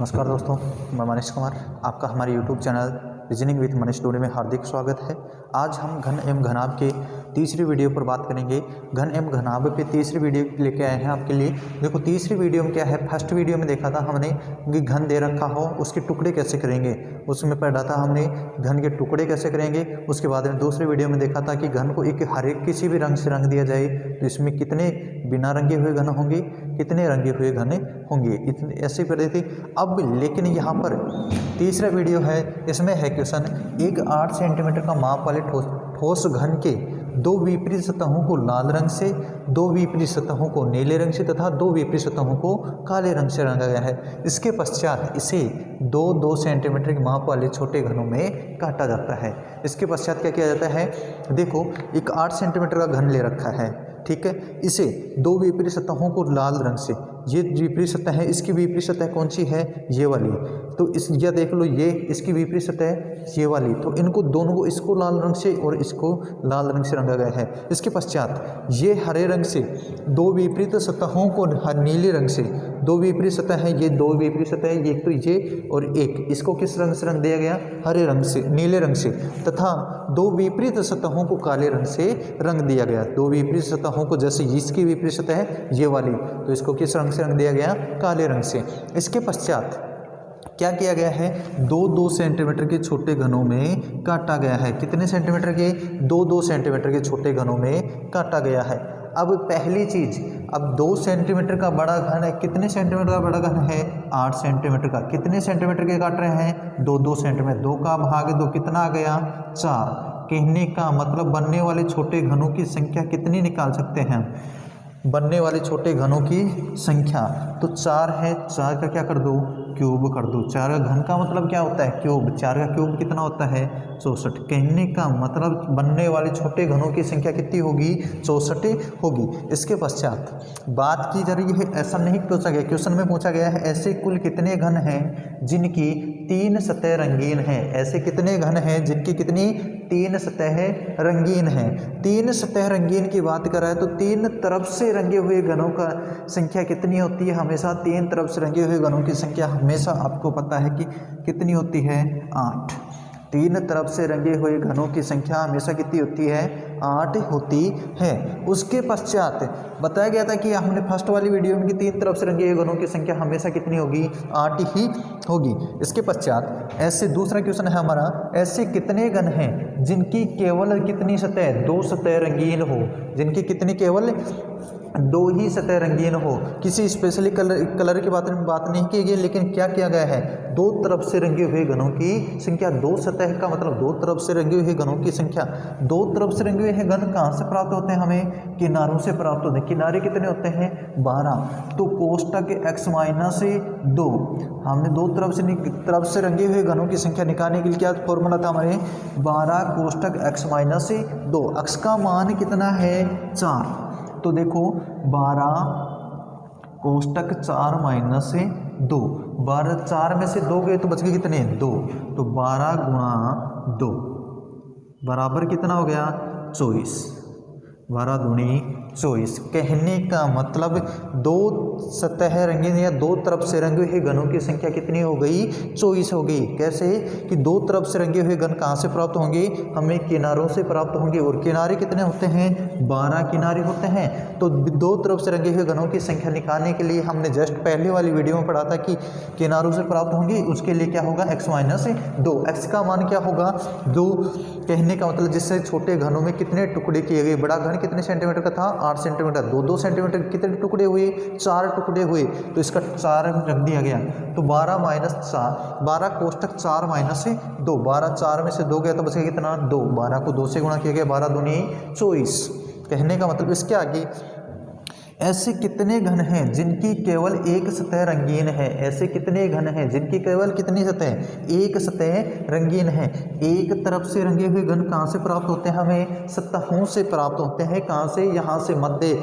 नमस्कार दोस्तों, मैं मनीष कुमार। आपका हमारे YouTube channel reasoning with Manish studio में हार्दिक स्वागत है। आज हम घन एवं घनाभ के तीसरी वीडियो पर बात करेंगे। घन एवं घनाभ पे तीसरी वीडियो लेके आए हैं आपके लिए। देखो तीसरी वीडियो में क्या है, फर्स्ट वीडियो में देखा था हमने कि घन दे रखा हो उसके टुकड़े कैसे करेंगे, उसमें पढ़ा था हमने घन के टुकड़े कैसे करेंगे। उसके बाद में दूसरी वीडियो में देखा था कि घन को एक हर एक किसी भी रंग से रंग दिया जाए तो इसमें कितने बिना रंगे हुए घन होंगे, कितने रंगे हुए घन होंगे, इतने ऐसे कर थे। अब लेकिन यहाँ पर तीसरा वीडियो है, इसमें है क्वेश्चन एक 8 सेंटीमीटर का माप वाले ठोस घन के दो विपरीत सतहों को लाल रंग से, दो विपरीत सतहों को नीले रंग से तथा दो विपरीत सतहों को काले रंग से रंगा गया है। इसके पश्चात इसे 2-2 सेंटीमीटर के माप वाले छोटे घनों में काटा जाता है। इसके पश्चात क्या किया जाता है, देखो एक 8 सेंटीमीटर का घन ले रखा है, ठीक है। इसे दो विपरीत सतहों को लाल रंग से, ये विपरीत सतह है, इसकी विपरीत सतह कौन सी है, ये वाली। तो इस ये देख लो, ये इसकी विपरीत सतह ये वाली, तो इनको दोनों को, इसको लाल रंग से और इसको लाल रंग से रंगा गया है। इसके पश्चात ये हरे रंग से दो विपरीत सतहों को नीले रंग से, दो विपरीत सतह है, ये दो विपरीत सतह है, एक तो ये और एक, इसको किस रंग से रंग दिया गया, हरे रंग से, नीले रंग से, तथा दो विपरीत सतहों को काले रंग से रंग दिया गया। दो विपरीत सतहों को, जैसे इसकी विपरीत सतह है ये वाली, तो इसको किस रंग से रंग दिया गया, काले रंग से। इसके पश्चात क्या किया गया है, 2-2 सेंटीमीटर के छोटे घनों में काटा गया है। कितने सेंटीमीटर के, 2-2 सेंटीमीटर के छोटे घनों में काटा गया है। अब पहली चीज, अब 2 सेंटीमीटर का बड़ा घन है, कितने सेंटीमीटर का बड़ा घन है, 8 सेंटीमीटर का। कितने सेंटीमीटर के काट रहे हैं, 2-2 सेंटीमीटर, 2 का भाग 2 कितना आ गया, 4। कहने का मतलब बनने वाले छोटे घनों की संख्या कितनी निकाल सकते हैं, बनने वाले छोटे घनों की संख्या तो 4 है, 4 का क्या कर दो, क्यूब कर दो। 4 का घन का मतलब क्या होता है, क्यूब। 4 का क्यूब कितना होता है, 64। कहने का मतलब बनने वाले छोटे घनों की संख्या कितनी होगी, 64 होगी। इसके पश्चात बात की जा रही है, ऐसा नहीं पूछा गया, क्वेश्चन में पूछा गया है ऐसे कुल कितने घन हैं जिनकी 3 सतह रंगीन है। ऐसे कितने घन हैं जिनकी कितनी 3 सतह रंगीन है। 3 सतह रंगीन की बात कर रहा है तो 3 तरफ से रंगे हुए घनों का संख्या कितनी होती है, हमेशा 3 तरफ से रंगे हुए घनों की संख्या हमेशा आपको पता है कि कितनी होती है, 8। 3 तरफ से रंगे हुए घनों की संख्या हमेशा कितनी होती है, 8 होती है। उसके पश्चात बताया गया था कि हमने फर्स्ट वाली वीडियो में कि 3 तरफ से रंगे हुए घनों की संख्या हमेशा कितनी होगी, 8 ही होगी। इसके पश्चात ऐसे दूसरा क्वेश्चन है हमारा, ऐसे कितने घन हैं जिनकी केवल कितनी सतह, 2 सतह रंगीन हो, जिनकी कितनी केवल 2 ही सतह रंगीन हो। किसी स्पेशली कलर की बात नहीं की गई, लेकिन क्या किया गया है, 2 तरफ से रंगे हुए घनों की संख्या, 2 सतह का मतलब 2 तरफ से रंगे हुए घनों की संख्या। 2 तरफ से रंगे हुए घन कहाँ से प्राप्त होते हैं, हमें किनारों से प्राप्त होते हैं। किनारे कितने होते हैं, 12। तो कोष्टक x-2, हमने 2 तरफ से रंगे हुए घनों की संख्या निकालने के लिए क्या फॉर्मूला था हमारे, 12 कोष्टक x-2। x का मान कितना है, 4। तो देखो 12 कोष्टक 4-2, 12 4 में से 2 गए तो बच गए कितने, 2। तो 12 गुणा 2 बराबर कितना हो गया, 24। 12 दूनी 24। कहने का मतलब 2 सतह रंगीन या 2 तरफ से रंगे हुए घनों की संख्या कितनी हो गई, 24 हो गई। कैसे कि 2 तरफ से रंगे हुए घन कहाँ से प्राप्त होंगे, हमें किनारों से प्राप्त होंगे। और किनारे कितने होते हैं, 12 किनारे होते हैं। तो 2 तरफ से रंगे हुए घनों की संख्या निकालने के लिए हमने जस्ट पहले वाली वीडियो में पढ़ा था कि किनारों से प्राप्त होंगे। उसके लिए क्या होगा, x-2। x का मान क्या होगा, 2। कहने का मतलब जिससे छोटे घनों में कितने टुकड़े किए गए, बड़ा घन कितने सेंटीमीटर का था, 8 सेंटीमीटर, 2-2 सेंटीमीटर कितने टुकड़े हुए, 4 टुकड़े हुए, तो इसका 4 रख दिया गया। तो 12 - 4, 12 कोष्टक 4-2, 12 4 में से 2 गया तो बचेगा कितना, 2। 12 को 2 से गुणा किया गया, 12 दूनी 24। कहने का मतलब इसके आगे ऐसे कितने घन हैं जिनकी केवल एक सतह रंगीन है। ऐसे कितने घन हैं जिनकी केवल कितनी सतह, एक सतह रंगीन है। एक तरफ से रंगे हुए घन कहाँ से प्राप्त होते हैं, हमें सतहों से प्राप्त होते हैं। कहाँ से, यहाँ से मध्य।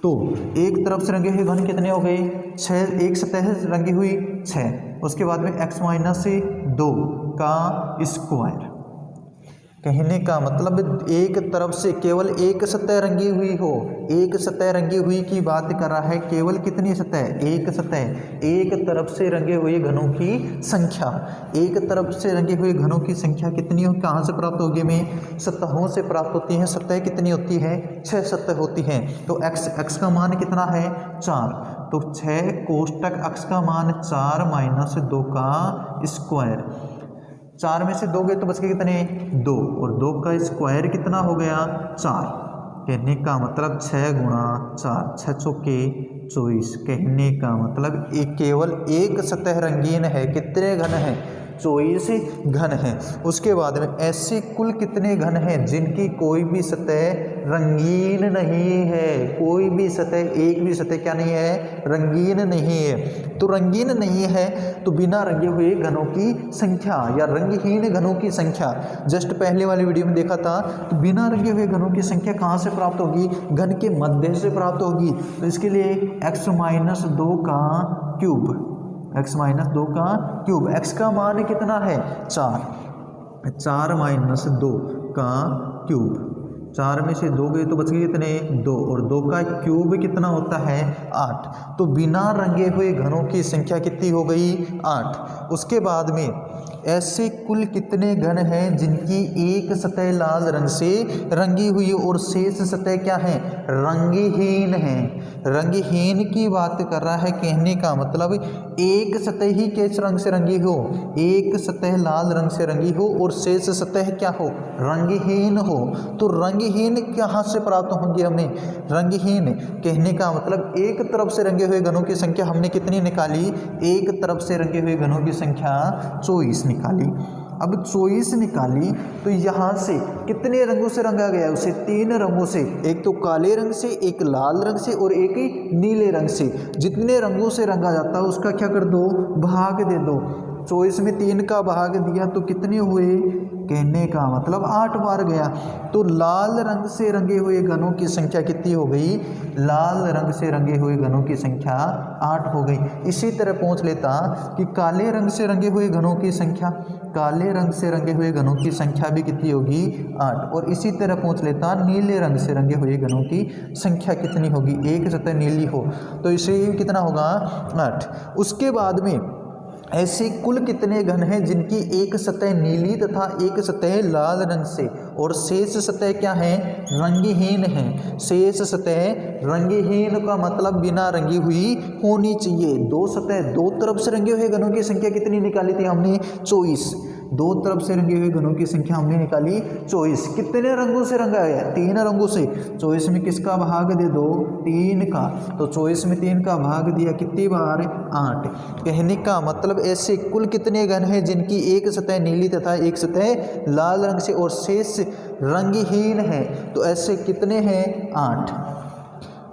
तो एक तरफ से रंगे हुए घन कितने हो गए, 6। एक सतह रंगी हुई 6। उसके बाद में x-2 का स्क्वायर, कहने का मतलब एक तरफ से केवल एक सतह रंगी हुई हो, एक सतह रंगी हुई की बात कर रहा है। केवल कितनी सतह? एक सतह। एक तरफ से रंगे हुए घनों की संख्या, एक तरफ से रंगे हुए घनों की संख्या कितनी हो, कहाँ से प्राप्त होगी हमें? सतहों से प्राप्त होती है। सतह कितनी होती है? 6 सतह होती है। तो x का मान कितना है? 4। तो 6 कोष्टक x का मान 4 माइनस 2 का स्क्वायर। 4 में से 2 गए तो बच गए कितने? 2, और 2 का स्क्वायर कितना हो गया? 4। कहने का मतलब 6 गुणा 4, 6 चौके 24। कहने का मतलब एक केवल एक सतह रंगीन है। कितने घन है? 24 घन है। उसके बाद में ऐसे कुल कितने घन हैं जिनकी कोई भी सतह रंगीन नहीं है? कोई भी सतह, एक भी सतह क्या नहीं है? रंगीन नहीं है। तो रंगीन नहीं है तो बिना रंगे हुए घनों की संख्या या रंगहीन घनों की संख्या, जस्ट पहले वाली वीडियो में देखा था। तो बिना रंगे हुए घनों की संख्या कहाँ से प्राप्त होगी? घन के मध्य से प्राप्त होगी। तो इसके लिए x माइनस 2 का क्यूब, x माइनस 2 का क्यूब। x का मान कितना है? 4। 4 माइनस 2 का क्यूब। 4 में से 2 गए तो बच गए कितने? 2, और 2 का क्यूब कितना होता है? 8। तो बिना रंगे हुए घनों की संख्या कितनी हो गई? 8। उसके बाद में ऐसे कुल कितने घन हैं जिनकी एक सतह लाल रंग से रंगी हुई और शेष सतह क्या है? रंगहीन है। रंगहीन की बात कर रहा है। कहने का मतलब एक सतह ही किस रंग से रंगी हो? एक सतह लाल रंग से रंगी हो और शेष सतह क्या हो? रंगहीन हो। तो रंगहीन कहाँ से प्राप्त होंगे हमें? रंगहीन कहने का मतलब एक तरफ से रंगे हुए घनों की संख्या हमने कितनी निकाली? एक तरफ से रंगे हुए घनों की संख्या 24 निकाली। अब 24 निकाली तो यहाँ से कितने रंगों से रंगा गया है? उसे 3 रंगों से, एक तो काले रंग से, एक लाल रंग से और एक नीले रंग से। जितने रंगों से रंगा जाता है उसका क्या कर दो? भाग दे दो। 24 में 3 का भाग दिया तो कितने हुए? कहने का मतलब 8 बार गया। तो लाल रंग से रंगे हुए घनों की संख्या कितनी हो गई? लाल रंग से रंगे हुए घनों की संख्या 8 हो गई। इसी तरह पूछ लेता कि काले रंग से रंगे हुए घनों की संख्या, काले रंग से रंगे हुए घनों की संख्या भी कितनी होगी? 8। और इसी तरह पूछ लेता नीले रंग से रंगे हुए घनों की संख्या कितनी होगी? एक सतह नीली हो तो इसे कितना होगा? 8। उसके बाद में ऐसे कुल कितने घन हैं जिनकी एक सतह नीली तथा एक सतह लाल रंग से और शेष सतह क्या है? रंगहीन है। शेष सतह रंगहीन का मतलब बिना रंगी हुई होनी चाहिए। 2 सतह, 2 तरफ से रंगे हुए घनों की संख्या कितनी निकाली थी हमने? 24। 2 तरफ से रंगे हुए घनों की संख्या हमने निकाली 24। कितने रंगों से रंगा गया? 3 रंगों से। 24 में किसका भाग दे दो? 3 का। तो 24 में 3 का भाग दिया कितनी बार? 8। कहने का मतलब ऐसे कुल कितने घन हैं जिनकी एक सतह नीली तथा एक सतह लाल रंग से और शेष रंगहीन है? तो ऐसे कितने हैं? 8।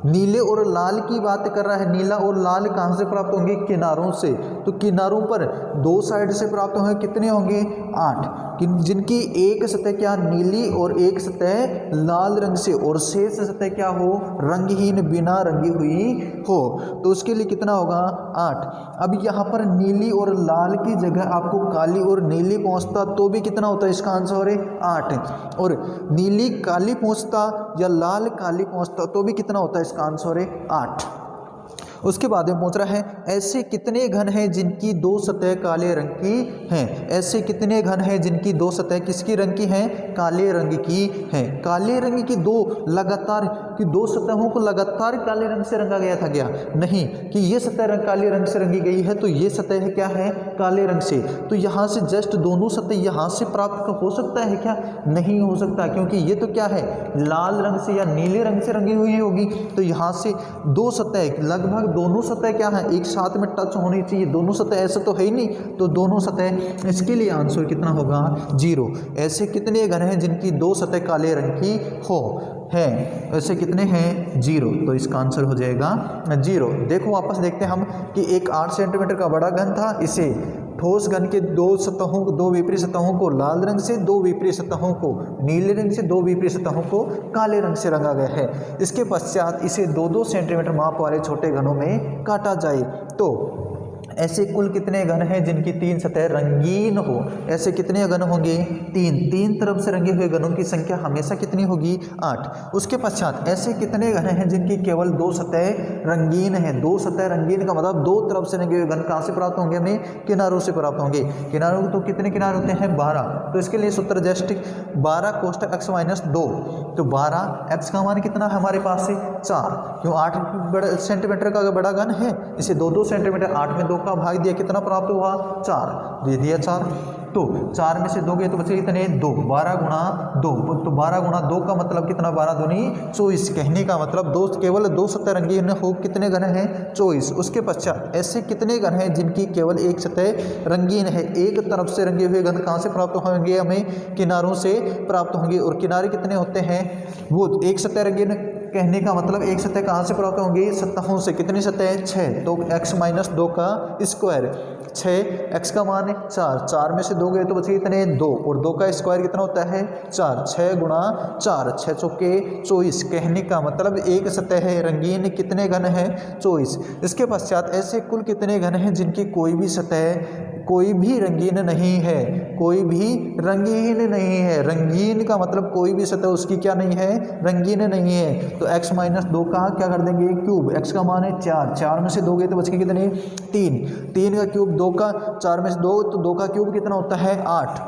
नीले और लाल की बात कर रहा है। नीला और लाल कहाँ से प्राप्त होंगे? किनारों से। तो किनारों पर 2 साइड से प्राप्त होंगे। कितने होंगे? 8। जिनकी एक सतह क्या? नीली और एक सतह लाल रंग से और शेष सतह क्या हो? रंगहीन, बिना रंगी हुई हो। तो उसके लिए कितना होगा? 8। अब यहाँ पर नीली और लाल की जगह आपको काली और नीली पहुँचता तो भी कितना होता है? इसका आंसर है 8। और नीली काली पहुँचता या लाल काली पहुँचता तो भी कितना होता है? इसका आंसर है 8। उसके बाद में पूछ रहा है ऐसे कितने घन हैं जिनकी 2 सतह काले रंग की हैं? ऐसे कितने घन हैं जिनकी 2 सतह किसकी रंग की हैं? काले रंग की हैं। काले रंग की 2 लगातार की 2 सतहों को लगातार काले रंग से रंगा गया था क्या? नहीं, कि ये सतह काले रंग से रंगी गई है तो ये सतह क्या है? काले रंग से। तो यहाँ से जस्ट दोनों सतह यहाँ से प्राप्त हो सकता है क्या? नहीं हो सकता, क्योंकि ये तो क्या है? लाल रंग से या नीले रंग से रंगी हुई होगी। तो यहाँ से 2 सतह, लगभग दोनों सतह क्या है? एक साथ में टच होनी चाहिए। दोनों सतह ऐसे तो है ही नहीं, तो दोनों सतह। इसके लिए आंसर कितना होगा? 0। ऐसे कितने घन हैं जिनकी 2 सतह काले रंग की हो है? ऐसे कितने हैं? 0। तो इसका आंसर हो जाएगा 0। देखो वापस देखते हैं हम कि एक 8 सेंटीमीटर का बड़ा घन था। इसे ठोस घन के 2 सतहों, 2 विपरीत सतहों को लाल रंग से, 2 विपरीत सतहों को नीले रंग से, 2 विपरीत सतहों को काले रंग से रंगा गया है। इसके पश्चात इसे 2-2 सेंटीमीटर माप वाले छोटे घनों में काटा जाए। तो ऐसे कुल कितने घन हैं जिनकी तीन सतह रंगीन हो? ऐसे कितने घन होंगे? तीन। तीन तरफ से रंगे हुए घनों की संख्या हमेशा कितनी होगी? 8। उसके पश्चात ऐसे कितने घन हैं जिनकी केवल दो सतह रंगीन है? दो सतह रंगीन का मतलब दो तरफ से रंगे हुए घन कहाँ से प्राप्त होंगे? हमें किनारों से प्राप्त होंगे। किनारों तो कितने किनारे होते हैं? 12। तो इसके लिए सूत्र जस्ट 12 कोष्टक x माइनस 2। तो 12 x का मान कितना है हमारे पास से? 4। क्यों? 8 सेंटीमीटर का बड़ा घन है, इसे 2-2 सेंटीमीटर, 8 में 2 का भाग दिया, कितना प्राप्त हुआ? 4 दे दिया 4। तो 4 में से 2 गए तो बचे कितने? 2। 12 गुणा 2, तो 12 गुणा 2 का मतलब कितना? 12 दूनी 24। कहने का मतलब दो, केवल दो सतह रंगीन हो कितने घन है? 24। उसके पश्चात ऐसे कितने घन हैं जिनकी केवल एक सतह रंगीन है? एक तरफ से रंगे हुए घन कहाँ से प्राप्त होंगे? हमें किनारों से प्राप्त होंगे। और किनारे कितने होते हैं? वो एक सतह रंगीन, कहने का मतलब एक सतह कहाँ से प्राप्त होंगी? सतहों से। कितनी सतह? 6। तो x माइनस 2 का स्क्वायर, 6, x का मान 4, 4 में से 2 गए तो बचे कितने? 2, और 2 का स्क्वायर कितना होता है? 4। 6 गुणा 4, 6 चौके 24। कहने का मतलब एक सतह है रंगीन कितने घन है? 24। इसके पश्चात ऐसे कुल कितने घन हैं जिनकी कोई भी सतह कोई भी रंगीन नहीं है? कोई भी रंगीन नहीं है। रंगीन का मतलब कोई भी सतह उसकी क्या नहीं है? रंगीन नहीं है। तो x माइनस 2 का क्या कर देंगे? क्यूब। x का मान है 4, 4 में से 2 गए तो बच के कितने? 3, 3 का क्यूब 2 का, 4 में से 2 तो 2 का क्यूब कितना होता है? 8।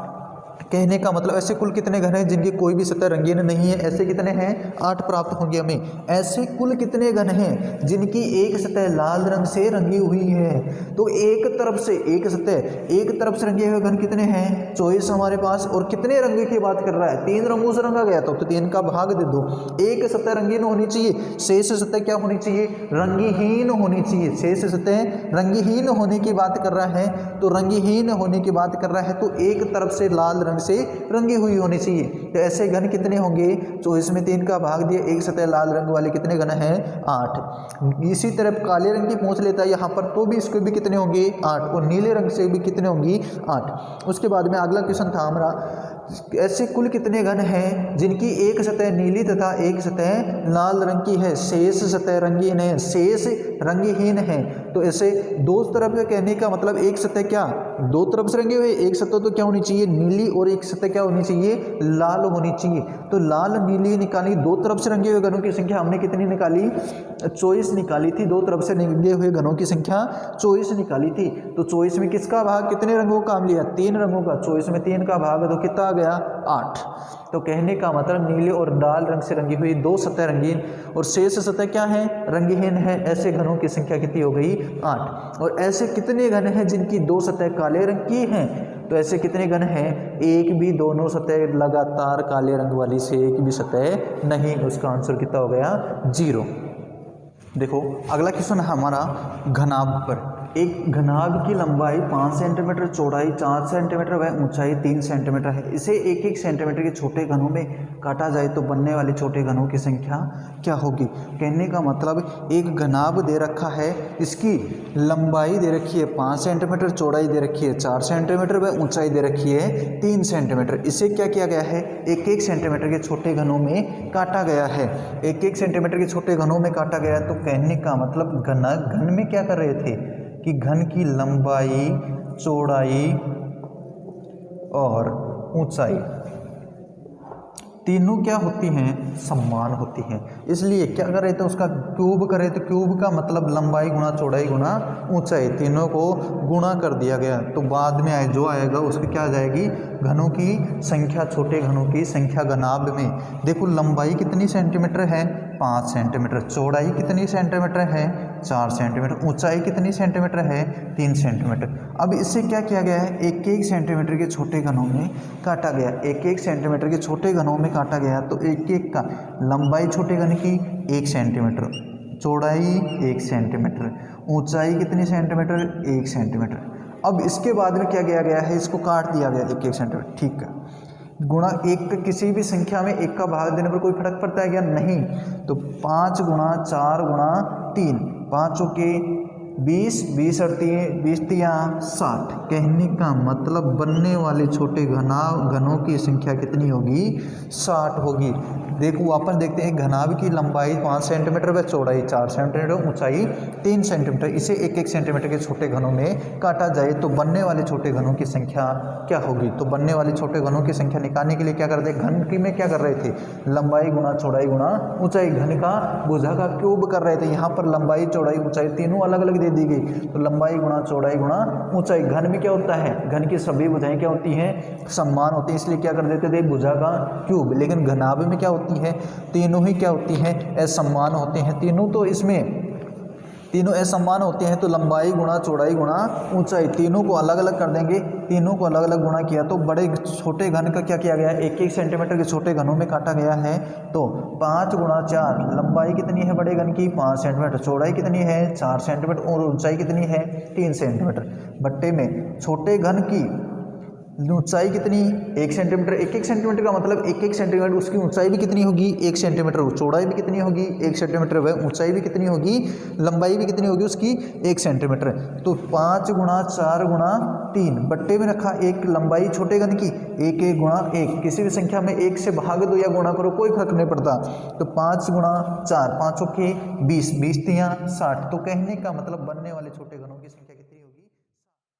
कहने का मतलब ऐसे कुल कितने घन हैं जिनकी कोई भी सतह रंगीन नहीं है? ऐसे कितने हैं? 8 प्राप्त होंगे हमें। ऐसे कुल कितने घन हैं जिनकी एक सतह लाल रंग से रंगी हुई है? तो एक तरफ से, एक सतह एक तरफ से रंगे हुए घन कितने हैं? 24 हमारे पास। और कितने रंग की बात कर रहा है? 3 रंगों से रंगा गया, तो 3 का भाग दे दो। एक सतह रंगीन होनी चाहिए, शेष सतह क्या होनी चाहिए? रंगहीन होनी चाहिए। शेष सतह रंगहीन होने की बात कर रहा है, तो रंगहीन होने की बात कर रहा है तो एक तरफ से लाल रंग से रंगी हुई होनी चाहिए। तो ऐसे घन कितने होंगे? 24 में 3 का भाग दिया, एक सतह लाल रंग वाले कितने घन हैं? 8। इसी तरह काले रंग की पूछ लेता है यहाँ पर, तो भी इसके भी कितने होंगे? 8। और नीले रंग से भी कितने होंगी? 8। उसके बाद में अगला क्वेश्चन था हमारा, ऐसे कुल कितने घन हैं जिनकी एक सतह नीली तथा एक सतह लाल रंग की है? शेष सतह रंगीन है, शेष रंगहीन है। तो ऐसे दो तरफ का कहने का मतलब एक सतह क्या? दो तरफ से रंगे हुए, एक सतह तो क्या होनी चाहिए? नीली, और एक सतह क्या होनी चाहिए? लाल होनी चाहिए। तो लाल नीली निकाली, दो तरफ से रंगे हुए घनों की संख्या हमने कितनी निकाली? 24 निकाली थी। दो तरफ से रंगे हुए घनों की संख्या 24 निकाली थी। तो 24 में किसका भाग? कितने रंगों का हम लिया? 3 रंगों का। 24 में 3 का भाग तो कितना आ गया? 8। तो कहने का मतलब नीले और लाल रंग से रंगी हुई दो सतह रंगीन और शेष सतह क्या है? रंगहीन है। ऐसे घनों की संख्या कितनी हो गई? 8। और ऐसे कितने घन हैं जिनकी दो सतह काले रंग की हैं? तो ऐसे कितने घन हैं? एक भी, दोनों सतह लगातार काले रंग वाली से एक भी सतह नहीं। उसका आंसर कितना हो गया? 0। देखो अगला क्वेश्चन है हमारा घनाभ पर। एक घनाभ की लंबाई 5 सेंटीमीटर, चौड़ाई 4 सेंटीमीटर व ऊंचाई 3 सेंटीमीटर है। इसे 1-1 सेंटीमीटर के छोटे घनों में काटा जाए तो बनने वाले छोटे घनों की संख्या क्या होगी? कहने का मतलब एक घनाभ दे रखा है, इसकी लंबाई दे रखी है 5 सेंटीमीटर, चौड़ाई दे रखी है 4 सेंटीमीटर व ऊंचाई दे रखी है 3 सेंटीमीटर। इसे क्या किया गया है? 1-1 सेंटीमीटर के छोटे घनों में काटा गया है। 1-1 सेंटीमीटर के छोटे घनों में काटा गया। तो कहने का मतलब घन में क्या कर रहे थे कि घन की लंबाई, चौड़ाई और ऊंचाई तीनों क्या होती हैं? समान होती हैं। इसलिए क्या कर रहे थे? उसका क्यूब कर रहे थे। क्यूब का मतलब लंबाई गुणा चौड़ाई गुणा ऊंचाई, तीनों को गुणा कर दिया गया। तो बाद में जो आएगा उसकी क्या आ जाएगी? घनों की संख्या, छोटे घनों की संख्या घनाभ में। देखो लंबाई कितनी सेंटीमीटर है? 5 सेंटीमीटर। चौड़ाई कितनी सेंटीमीटर है? 4 सेंटीमीटर। ऊंचाई कितनी सेंटीमीटर है? 3 सेंटीमीटर। अब इससे क्या किया गया है? 1-1 सेंटीमीटर के छोटे घनों में काटा गया। 1-1 सेंटीमीटर के छोटे घनों में काटा गया। तो 1-1 का लंबाई छोटे घन की 1 सेंटीमीटर, चौड़ाई 1 सेंटीमीटर, ऊंचाई कितनी सेंटीमीटर? 1 सेंटीमीटर। अब इसके बाद में क्या किया गया है? इसको काट दिया गया 1-1 सेंटीमीटर, ठीक है। गुणा 1, किसी भी संख्या में 1 का भाग देने पर कोई फर्क पड़ता है क्या? नहीं। तो 5 गुणा 4 गुणा 3, 5 के 20, 20 और 20 तिया 60। कहने का मतलब बनने वाले छोटे घनों की संख्या कितनी होगी? 60 होगी। देखो वापस देखते हैं, घनाभ की लंबाई 5 सेंटीमीटर व चौड़ाई 4 सेंटीमीटर, ऊंचाई 3 सेंटीमीटर। इसे 1-1 सेंटीमीटर के छोटे घनों में काटा जाए तो बनने वाले छोटे घनों की संख्या क्या होगी? तो बनने वाले छोटे घनों की संख्या निकालने के लिए क्या करते हैं, घन की में क्या कर रहे थे, लंबाई गुणा चौड़ाई गुणा ऊंचाई, घन का भुजा का क्यूब कर रहे थे। यहाँ पर लंबाई चौड़ाई ऊंचाई तीनों अलग अलग दे दी गई, तो लंबाई गुणा चौड़ाई गुणा ऊंचाई। घन में क्या होता है, घन की सभी भुजाएं क्या होती हैं, समान होती है, इसलिए क्या कर देते थे, भुजा का क्यूब। लेकिन घनाभ में क्या होती है, तीनों ही क्या होती हैं, असमान होते हैं तीनों। तो इसमें तीनों असमान होते हैं, तो लंबाई गुणा चौड़ाई गुणा ऊंचाई, तीनों को अलग अलग कर देंगे। तीनों को अलग अलग गुणा किया तो बड़े छोटे घन का क्या किया गया है, 1-1 सेंटीमीटर के छोटे घनों में काटा गया है। तो 5 गुणा 4, लंबाई कितनी है बड़े घन की, 5 सेंटीमीटर, चौड़ाई कितनी है, 4 सेंटीमीटर, और ऊंचाई कितनी है, 3 सेंटीमीटर। बट्टे में छोटे घन की ऊंचाई कितनी, 1 सेंटीमीटर। 1-1 सेंटीमीटर का मतलब 1-1 सेंटीमीटर, उसकी ऊंचाई भी कितनी होगी, 1 सेंटीमीटर, चौड़ाई भी कितनी होगी, 1 सेंटीमीटर, वह ऊंचाई भी कितनी होगी, लंबाई भी कितनी होगी उसकी, 1 सेंटीमीटर। तो 5 गुणा 4 गुणा 3, बट्टे में रखा 1, लंबाई छोटे घन की 1 गुणा 1, किसी भी संख्या में 1 से भाग दो या गुणा करो, कोई फर्क नहीं पड़ता। तो 5 गुणा 4, 5 के 20, 20 तिया 60। तो कहने का मतलब बनने वाले छोटे घनों की संख्या